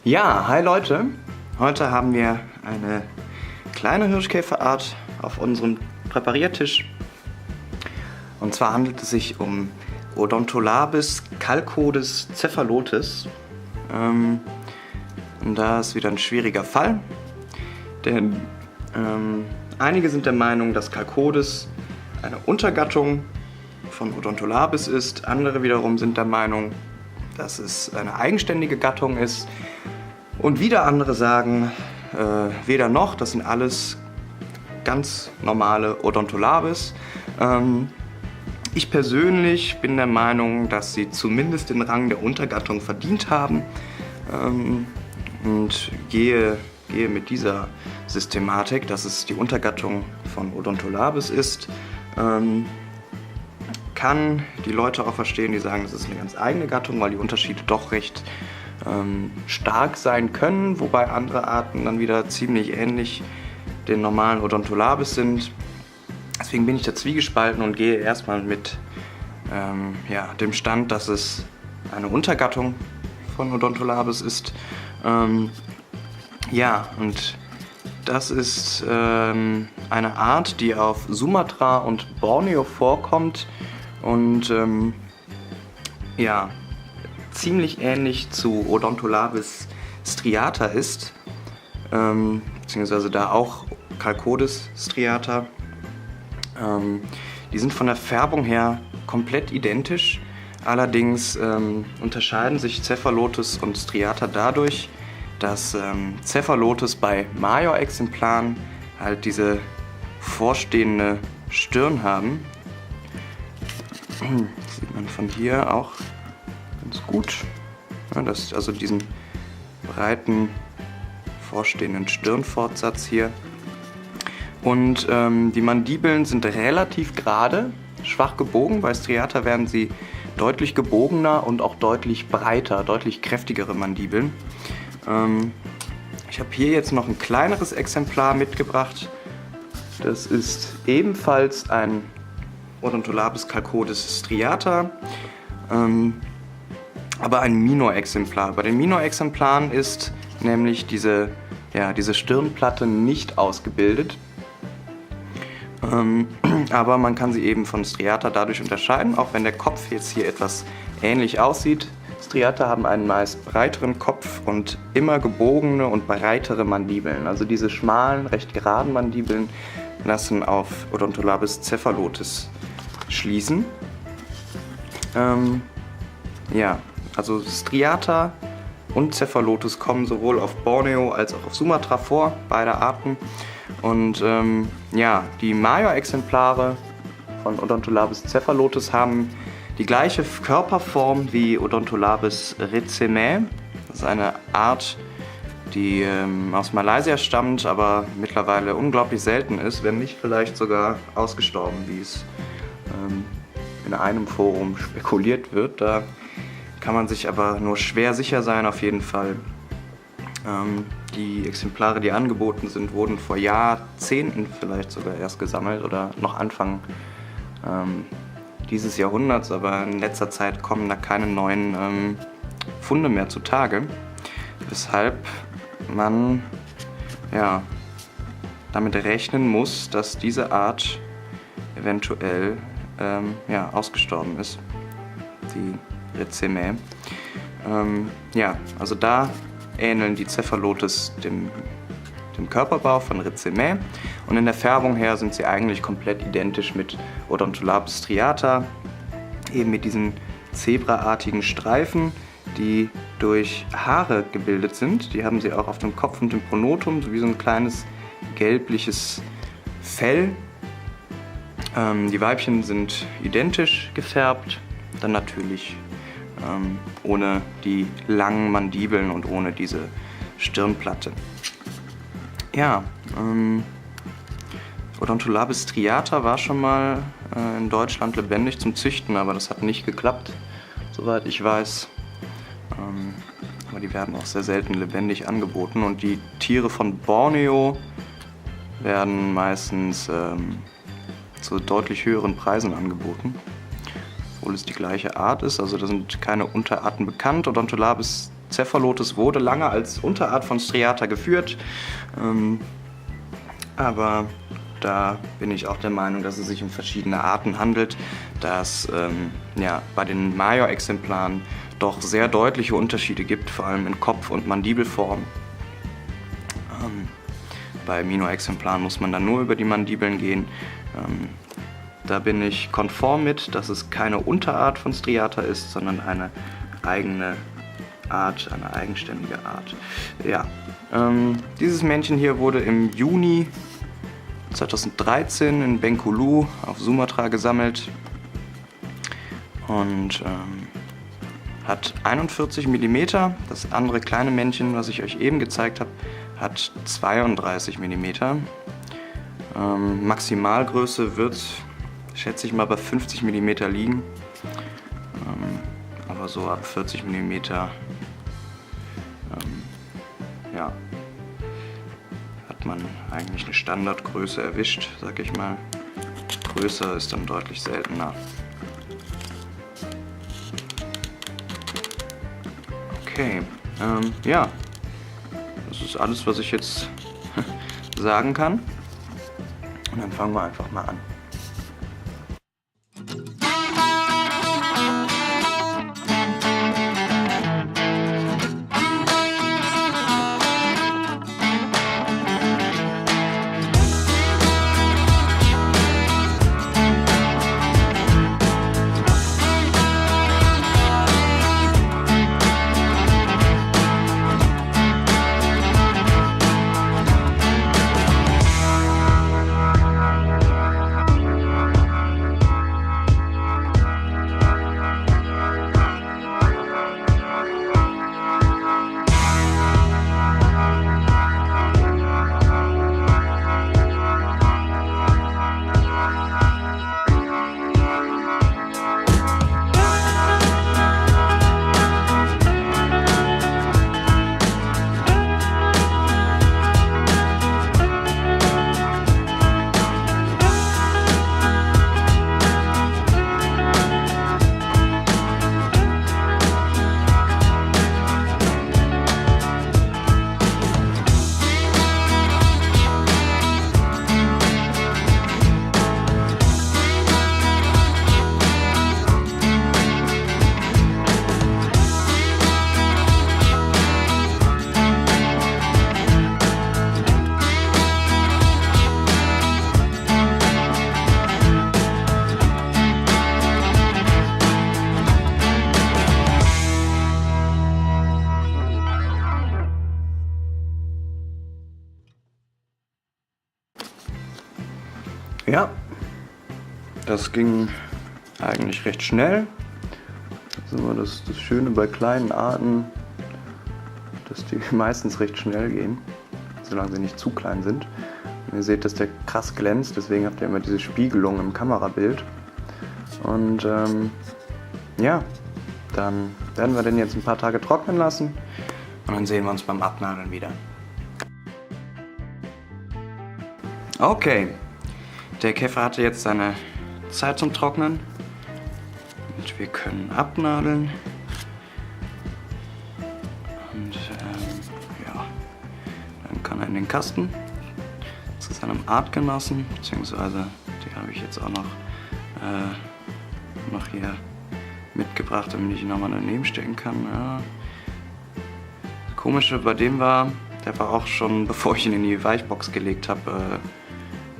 Ja, hi Leute! Heute haben wir eine kleine Hirschkäferart auf unserem Präpariertisch. Und zwar handelt es sich um Odontolabis calcodes cephalotes. Und da ist wieder ein schwieriger Fall, denn einige sind der Meinung, dass Calcodes eine Untergattung von Odontolabis ist. Andere wiederum sind der Meinung, dass es eine eigenständige Gattung ist. Und wieder andere sagen, weder noch, das sind alles ganz normale Odontolabis. Ich persönlich bin der Meinung, dass sie zumindest den Rang der Untergattung verdient haben, und gehe mit dieser Systematik, dass es die Untergattung von Odontolabis ist. Kann die Leute auch verstehen, die sagen, das ist eine ganz eigene Gattung, weil die Unterschiede doch recht stark sein können, wobei andere Arten dann wieder ziemlich ähnlich den normalen Odontolabis sind. Deswegen bin ich da zwiegespalten und gehe erstmal mit dem Stand, dass es eine Untergattung von Odontolabis ist. Und das ist eine Art, die auf Sumatra und Borneo vorkommt und ziemlich ähnlich zu Odontolabis striata ist, beziehungsweise da auch Calcodes striata. Die sind von der Färbung her komplett identisch, allerdings unterscheiden sich Cephalotes und striata dadurch, dass Cephalotes bei Major-Exemplaren halt diese vorstehende Stirn haben. Das sieht man von hier auch ganz gut. Ja, das ist also diesen breiten vorstehenden Stirnfortsatz hier. Und die Mandibeln sind relativ gerade, schwach gebogen. Bei Striata werden sie deutlich gebogener und auch deutlich breiter, deutlich kräftigere Mandibeln. Ich habe hier jetzt noch ein kleineres Exemplar mitgebracht. Das ist ebenfalls ein Odontolabis calcodes striata, aber ein Minor-Exemplar. Bei den Minor-Exemplaren ist nämlich diese Stirnplatte nicht ausgebildet. Aber man kann sie eben von Striata dadurch unterscheiden, auch wenn der Kopf jetzt hier etwas ähnlich aussieht. Striata haben einen meist breiteren Kopf und immer gebogene und breitere Mandibeln. Also diese schmalen, recht geraden Mandibeln lassen auf Odontolabis cephalotes schließen. Also Striata und Cephalotes kommen sowohl auf Borneo als auch auf Sumatra vor, beide Arten. Und die Major-Exemplare von Odontolabis cephalotes haben die gleiche Körperform wie Odontolabis ricemae. Das ist eine Art, die aus Malaysia stammt, aber mittlerweile unglaublich selten ist, wenn nicht vielleicht sogar ausgestorben, wie es in einem Forum spekuliert wird. Da kann man sich aber nur schwer sicher sein, auf jeden Fall. Die Exemplare, die angeboten sind, wurden vor Jahrzehnten vielleicht sogar erst gesammelt oder noch Anfang dieses Jahrhunderts, aber in letzter Zeit kommen da keine neuen Funde mehr zutage, weshalb man damit rechnen muss, dass diese Art eventuell ausgestorben ist, die Ricemae. Also da ähneln die Cephalotes dem Körperbau von Ricemae und in der Färbung her sind sie eigentlich komplett identisch mit Odontolabis striata, eben mit diesen zebraartigen Streifen, die durch Haare gebildet sind. Die haben sie auch auf dem Kopf und dem Pronotum, sowie so ein kleines gelbliches Fell. Die Weibchen sind identisch gefärbt, dann natürlich ohne die langen Mandibeln und ohne diese Stirnplatte. Odontolabis striata war schon mal in Deutschland lebendig zum Züchten, aber das hat nicht geklappt, soweit ich weiß. Aber die werden auch sehr selten lebendig angeboten und die Tiere von Borneo werden meistens zu deutlich höheren Preisen angeboten, obwohl es die gleiche Art ist. Also da sind keine Unterarten bekannt. Odontolabis Cephalotus wurde lange als Unterart von Striata geführt, aber da bin ich auch der Meinung, dass es sich um verschiedene Arten handelt, dass ja, bei den Major-Exemplaren doch sehr deutliche Unterschiede gibt, vor allem in Kopf- und Mandibelform. Bei Minor-Exemplaren muss man dann nur über die Mandibeln gehen. Da bin ich konform mit, dass es keine Unterart von Striata ist, sondern eine eigene Art, eine eigenständige Art. Ja, dieses Männchen hier wurde im Juni 2013 in Bengkulu auf Sumatra gesammelt und hat 41 mm. Das andere kleine Männchen, was ich euch eben gezeigt habe, hat 32 mm. Maximalgröße wird, schätze ich mal, bei 50 mm liegen. Aber so ab 40 mm ja, hat man eigentlich eine Standardgröße erwischt, sag ich mal. Größer ist dann deutlich seltener. Okay, ja, das ist alles, was ich jetzt sagen kann. Und dann fangen wir einfach mal an. Ja, das ging eigentlich recht schnell. Das ist immer das Schöne bei kleinen Arten, dass die meistens recht schnell gehen, solange sie nicht zu klein sind. Und ihr seht, dass der krass glänzt, deswegen habt ihr immer diese Spiegelung im Kamerabild. Und ja, dann werden wir den jetzt ein paar Tage trocknen lassen und dann sehen wir uns beim Abnadeln wieder. Okay. Der Käfer hatte jetzt seine Zeit zum Trocknen und wir können abnadeln. Und ja, dann kann er in den Kasten zu seinem Artgenossen, beziehungsweise die habe ich jetzt auch noch hier mitgebracht, damit ich ihn nochmal daneben stecken kann. Ja. Das Komische bei dem war, der war auch schon, bevor ich ihn in die Weichbox gelegt habe,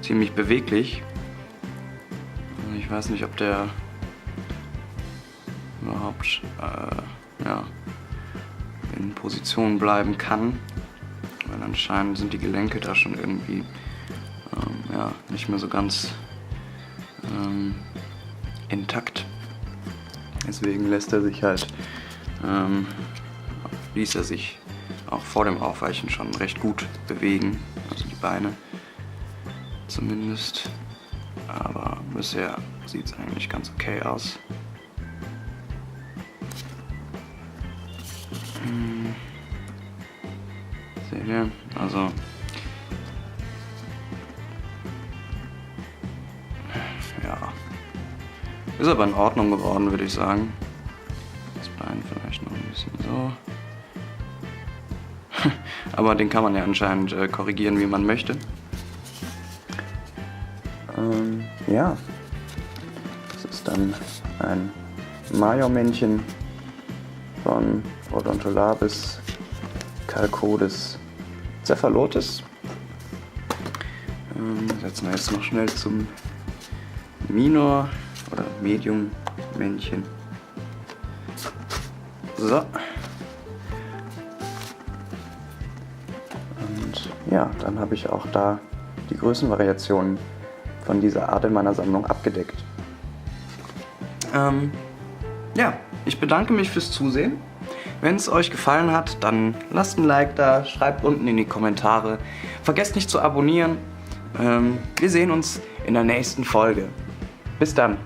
ziemlich beweglich. Ich weiß nicht, ob der überhaupt ja, in Position bleiben kann, weil anscheinend sind die Gelenke da schon irgendwie ja, nicht mehr so ganz intakt. Deswegen ließ er sich auch vor dem Aufweichen schon recht gut bewegen, also die Beine zumindest, aber bisher sieht es eigentlich ganz okay aus. Seht ihr? Also ja, ist aber in Ordnung geworden, würde ich sagen. Das Bein vielleicht noch ein bisschen so. aber den kann man ja anscheinend korrigieren, wie man möchte. Ja, das ist dann ein Major-Männchen von Odontolabis calcodes cephalotes. Setzen wir jetzt noch schnell zum Minor- oder Medium-Männchen. So. Und ja, dann habe ich auch da die Größenvariationen von dieser Art in meiner Sammlung abgedeckt. Ja, ich bedanke mich fürs Zusehen. Wenn es euch gefallen hat, dann lasst ein Like da, schreibt unten in die Kommentare. Vergesst nicht zu abonnieren. Wir sehen uns in der nächsten Folge. Bis dann.